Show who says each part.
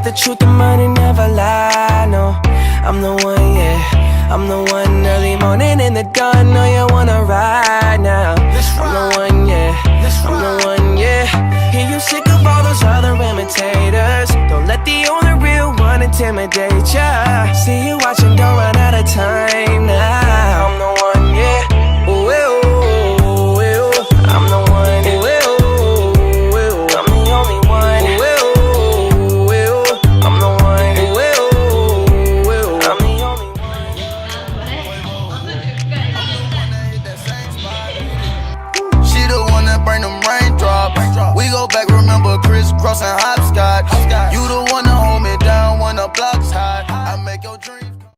Speaker 1: the truth, the money never lie, no. I'm the one, yeah, I'm the one. Early morning in the dawn, know you wanna ride now. I'm the one, yeah, I'm the one, yeah. Hear you sick of all those other imitators. Don't let the only real one intimidate ya.